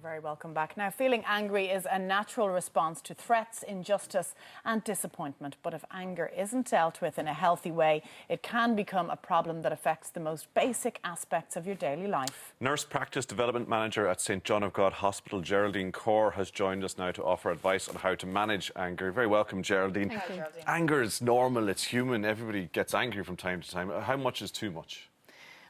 very welcome back. Now, feeling angry is a natural response to threats, injustice and disappointment. But if anger isn't dealt with in a healthy way, it can become a problem that affects the most basic aspects of your daily life. Nurse Practice Development Manager at St John of God Hospital, Geraldine Corr, has joined us now to offer advice on how to manage anger. Very welcome, Geraldine. Thank you, Geraldine. Anger is normal, it's human. Everybody gets angry from time to time. How much is too much?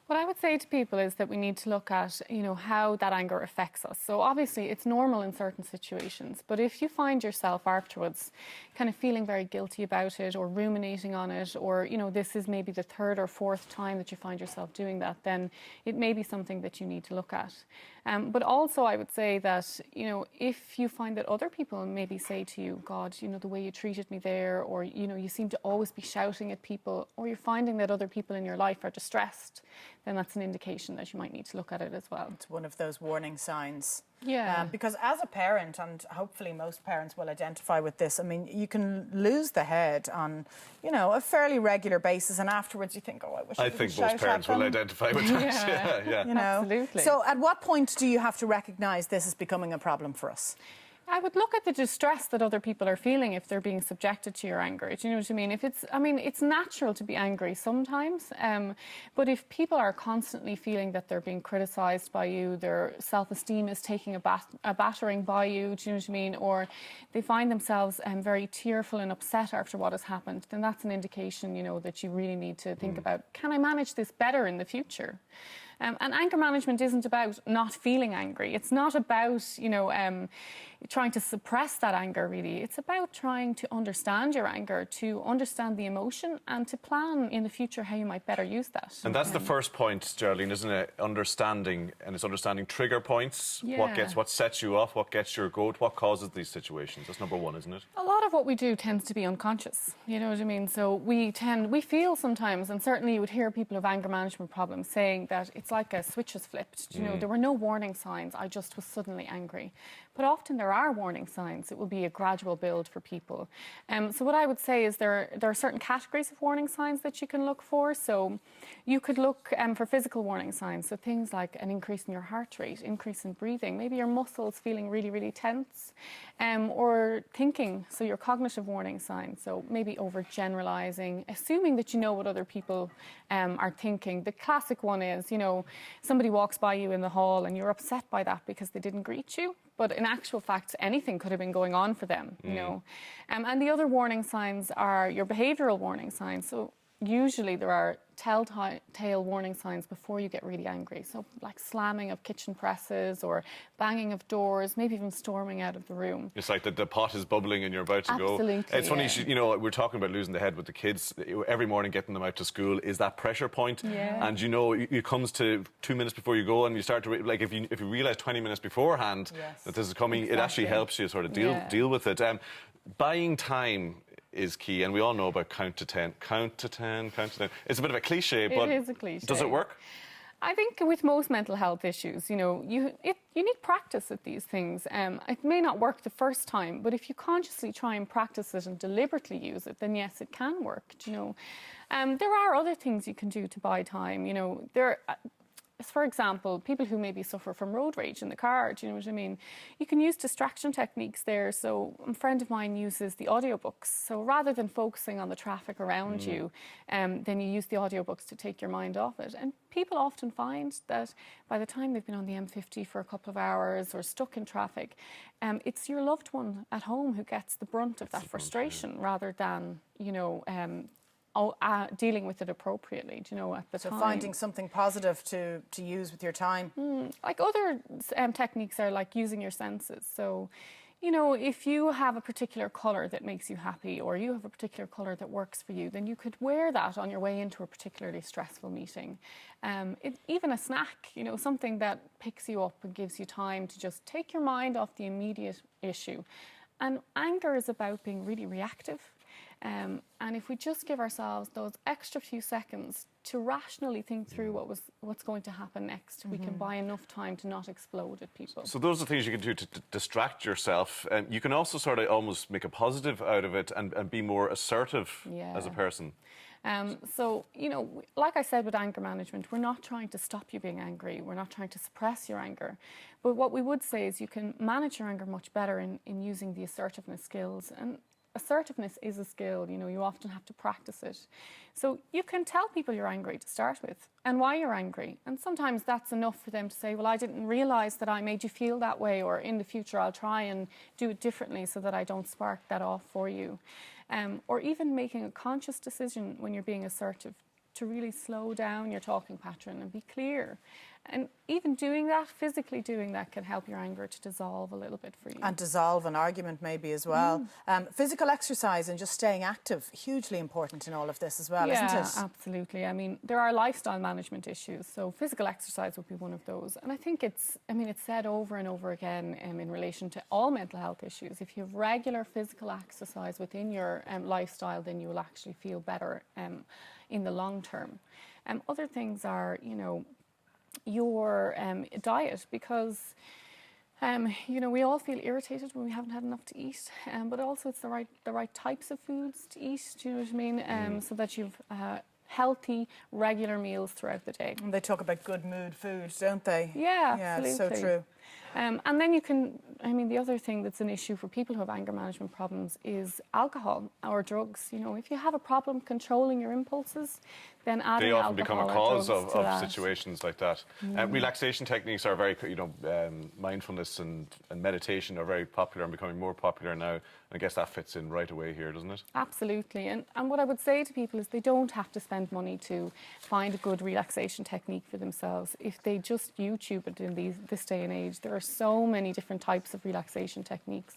What I would say to people is that we need to look at, how that anger affects us. So obviously it's normal in certain situations, but if you find yourself afterwards kind of feeling very guilty about it or ruminating on it, or, this is maybe the third or fourth time that you find yourself doing that, then it may be something that you need to look at. But also I would say that, if you find that other people maybe say to you, God, the way you treated me there, or, you seem to always be shouting at people, or you're finding that other people in your life are distressed, then that's an indication that you might need to look at it as well. It's one of those warning signs. Yeah. Because as a parent, and hopefully most parents will identify with this, I mean, you can lose the head on, a fairly regular basis, and afterwards you think, oh, I wish I didn't think shout most parents at them. will identify with that. Yeah. Absolutely. So at what point do you have to recognise this is becoming a problem for us? I would look at the distress that other people are feeling if they're being subjected to your anger. Do you know what I mean? It's natural to be angry sometimes, but if people are constantly feeling that they're being criticised by you, their self-esteem is taking a battering by you, do you know what I mean? Or they find themselves very tearful and upset after what has happened, then that's an indication, that you really need to think about, can I manage this better in the future? And anger management isn't about not feeling angry. It's not about, trying to suppress that anger, really. It's about trying to understand your anger, to understand the emotion, and to plan in the future how you might better use that. And that's the first point, Geraldine, isn't it? Understanding, and it's understanding trigger points, what sets you off, what gets your goat, what causes these situations. That's number one, isn't it? A lot of what we do tends to be unconscious, you know what I mean? So we feel sometimes, and certainly you would hear people with anger management problems saying that it's like a switch has flipped. There were no warning signs, I just was suddenly angry. But often there are warning signs. It will be a gradual build for people. So what I would say is there are certain categories of warning signs that you can look for. So you could look for physical warning signs. So things like an increase in your heart rate, increase in breathing, maybe your muscles feeling really, really tense, or thinking, so your cognitive warning signs. So maybe overgeneralizing, assuming that you know what other people are thinking. The classic one is, somebody walks by you in the hall and you're upset by that because they didn't greet you. But in actual fact, anything could have been going on for them, And the other warning signs are your behavioural warning signs. So usually there are telltale warning signs before you get really angry. So like slamming of kitchen presses or banging of doors, maybe even storming out of the room. It's like the pot is bubbling and you're about to go. Absolutely. It's funny, we're talking about losing the head with the kids. Every morning getting them out to school is that pressure point. Yeah. And it comes to 2 minutes before you go and you start to, if you realise 20 minutes beforehand that this is coming, it actually helps you sort of deal with it. Buying time is key, and we all know about count to 10. Count to 10, count to 10. It's a bit of a cliche, but it is a cliche. Does it work? I think with most mental health issues, you need practice at these things. It may not work the first time, but if you consciously try and practice it and deliberately use it, then yes, it can work. There are other things you can do to buy time. For example, people who maybe suffer from road rage in the car, do you know what I mean? You can use distraction techniques there. So a friend of mine uses the audiobooks. So rather than focusing on the traffic around you, then you use the audiobooks to take your mind off it. And people often find that by the time they've been on the M50 for a couple of hours or stuck in traffic, it's your loved one at home who gets the brunt of that frustration rather than, dealing with it approprially, at the time. So finding something positive to use with your time. Like other techniques are like using your senses. So, if you have a particular colour that makes you happy, or you have a particular colour that works for you, then you could wear that on your way into a particularly stressful meeting. Even a snack, something that picks you up and gives you time to just take your mind off the immediate issue. And anger is about being really reactive. And if we just give ourselves those extra few seconds to rationally think through what's going to happen next, we can buy enough time to not explode at people. So those are things you can do to distract yourself. You can also sort of almost make a positive out of it and be more assertive as a person. So, you know, like I said with anger management, we're not trying to stop you being angry. We're not trying to suppress your anger. But what we would say is you can manage your anger much better in using the assertiveness skills. And assertiveness is a skill, you know, you often have to practice it. So you can tell people you're angry to start with and why you're angry. And sometimes that's enough for them to say, well, I didn't realise that I made you feel that way, or in the future I'll try and do it differently so that I don't spark that off for you. Or even making a conscious decision when you're being assertive to really slow down your talking pattern and be clear. And even doing that, physically doing that, can help your anger to dissolve a little bit for you. And dissolve an argument maybe as well. Physical exercise and just staying active, hugely important in all of this as well, isn't it? Yeah, absolutely. I mean, there are lifestyle management issues, so physical exercise would be one of those. And I think it's said over and over again in relation to all mental health issues. If you have regular physical exercise within your lifestyle, then you will actually feel better in the long term. Other things are, you know, your diet, because you know, we all feel irritated when we haven't had enough to eat, but also it's the right types of foods to eat, do you know what I mean? So that you've healthy, regular meals throughout the day. And they talk about good mood food, don't they? Yeah, yeah, absolutely. It's so true. And then you can, I mean, the other thing that's an issue for people who have anger management problems is alcohol or drugs. You know, if you have a problem controlling your impulses, then adding they often alcohol become a or cause drugs of situations like that. Relaxation techniques are very, you know, mindfulness and meditation are very popular and becoming more popular now. And I guess that fits in right away here, doesn't it? Absolutely. And what I would say to people is they don't have to spend money to find a good relaxation technique for themselves. If they just YouTube it in this day and age, there are so many different types of relaxation techniques.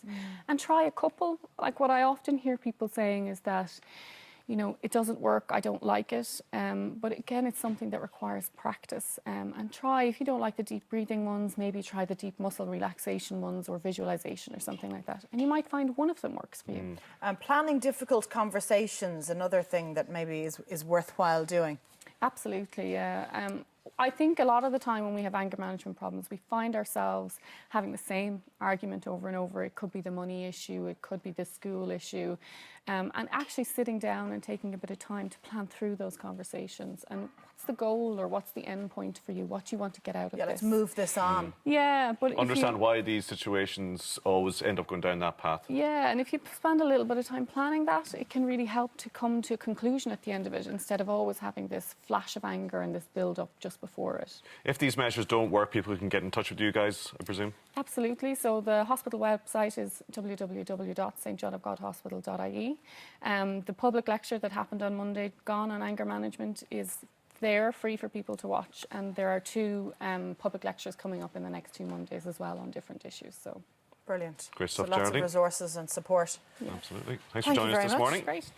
And try a couple. Like what I often hear people saying is that, you know, it doesn't work, I don't like it. But again, it's something that requires practice. And try, if you don't like the deep breathing ones, maybe try the deep muscle relaxation ones or visualization or something like that. And you might find one of them works for you. Planning difficult conversations, another thing that maybe is worthwhile doing. Absolutely, yeah. I think a lot of the time when we have anger management problems, we find ourselves having the same argument over and over. It could be the money issue, it could be the school issue, and actually sitting down and taking a bit of time to plan through those conversations. And what's the goal or what's the end point for you? What do you want to get out of this? Yeah, let's move this on. Yeah, but understand why these situations always end up going down that path. Yeah, and if you spend a little bit of time planning that, it can really help to come to a conclusion at the end of it, instead of always having this flash of anger and this build-up just before it. If these measures don't work, people can get in touch with you guys, I presume? Absolutely. So the hospital website is www.stjohnofgodhospital.ie. The public lecture that happened on Monday, Gone on Anger Management, is there, free for people to watch. And there are 2 public lectures coming up in the next 2 Mondays as well on different issues. So brilliant. Great stuff, so lots Geraldine. of resources and support. Yeah. Absolutely. Thanks for joining us this morning. Great.